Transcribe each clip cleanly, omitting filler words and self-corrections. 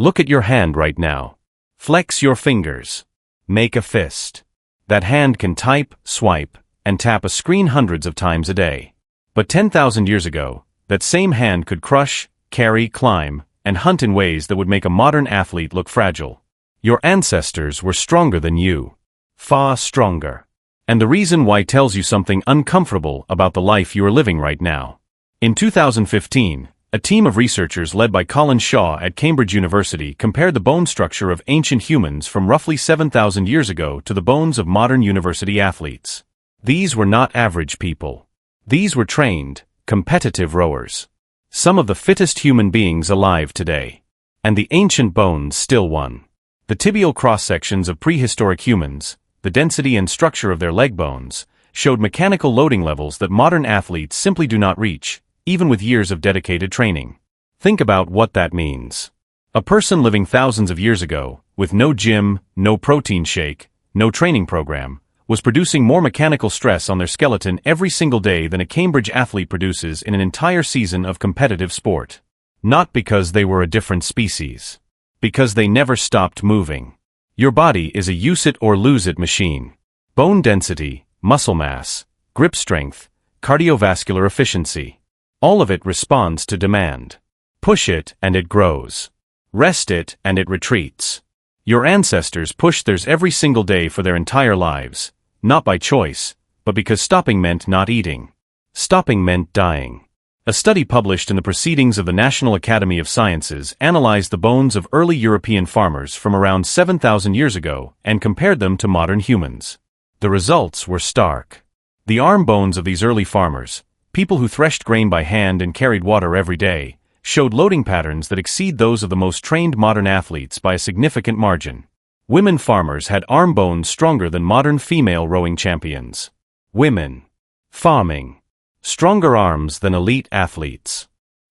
Look at your hand right now. Flex your fingers. Make a fist. That hand can type, swipe, and tap a screen hundreds of times a day. But 10,000 years ago, that same hand could crush, carry, climb, and hunt in ways that would make a modern athlete look fragile. Your ancestors were stronger than you. Far stronger. And the reason why tells you something uncomfortable about the life you are living right now. In 2015, a team of researchers led by Colin Shaw at Cambridge University compared the bone structure of ancient humans from roughly 7,000 years ago to the bones of modern university athletes. These were not average people. These were trained, competitive rowers. Some of the fittest human beings alive today. And the ancient bones still won. The tibial cross-sections of prehistoric humans, the density and structure of their leg bones, showed mechanical loading levels that modern athletes simply do not reach, even with years of dedicated training. Think about what that means. A person living thousands of years ago, with no gym, no protein shake, no training program, was producing more mechanical stress on their skeleton every single day than a Cambridge athlete produces in an entire season of competitive sport. Not because they were a different species. Because they never stopped moving. Your body is a use it or lose it machine. Bone density, muscle mass, grip strength, cardiovascular efficiency. All of it responds to demand. Push it and it grows. Rest it and it retreats. Your ancestors pushed theirs every single day for their entire lives, not by choice, but because stopping meant not eating. Stopping meant dying. A study published in the Proceedings of the National Academy of Sciences analyzed the bones of early European farmers from around 7,000 years ago and compared them to modern humans. The results were stark. The arm bones of these early farmers, people who threshed grain by hand and carried water every day, showed loading patterns that exceed those of the most trained modern athletes by a significant margin. Women farmers had arm bones stronger than modern female rowing champions. Women. Farming. Stronger arms than elite athletes.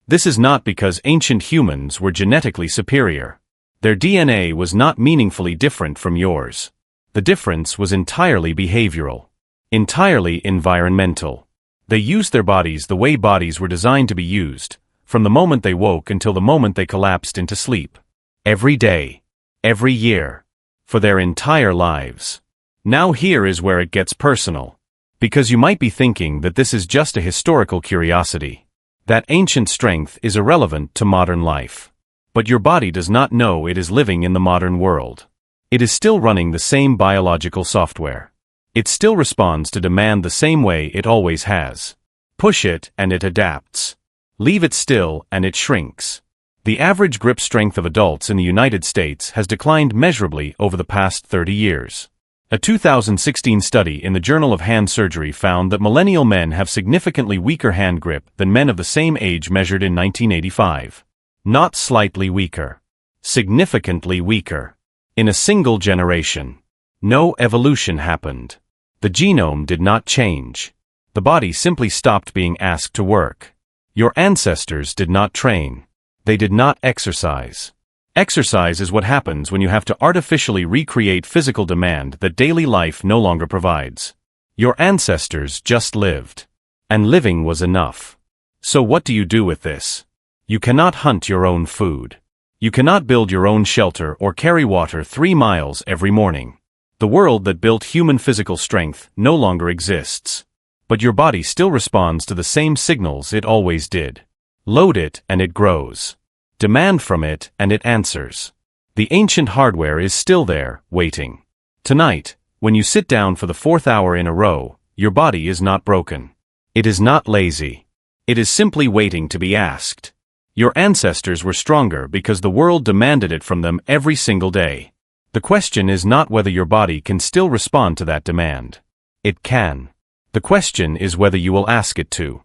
This is not because ancient humans were genetically superior. Their DNA was not meaningfully different from yours. The difference was entirely behavioral. Entirely environmental. They used their bodies the way bodies were designed to be used, from the moment they woke until the moment they collapsed into sleep. Every day. Every year. For their entire lives. Now here is where it gets personal. Because you might be thinking that this is just a historical curiosity. That ancient strength is irrelevant to modern life. But your body does not know it is living in the modern world. It is still running the same biological software. It still responds to demand the same way it always has. Push it and it adapts. Leave it still and it shrinks. The average grip strength of adults in the United States has declined measurably over the past 30 years. A 2016 study in the Journal of Hand Surgery found that millennial men have significantly weaker hand grip than men of the same age measured in 1985. Not slightly weaker. Significantly weaker. In a single generation. No evolution happened. The genome did not change. The body simply stopped being asked to work. Your ancestors did not train. They did not exercise. Exercise is what happens when you have to artificially recreate physical demand that daily life no longer provides. Your ancestors just lived. And living was enough. So what do you do with this? You cannot hunt your own food. You cannot build your own shelter or carry water 3 miles every morning. The world that built human physical strength no longer exists. But your body still responds to the same signals it always did. Load it and it grows. Demand from it and it answers. The ancient hardware is still there, waiting. Tonight, when you sit down for the 4th hour in a row, your body is not broken. It is not lazy. It is simply waiting to be asked. Your ancestors were stronger because the world demanded it from them every single day. The question is not whether your body can still respond to that demand. It can. The question is whether you will ask it to.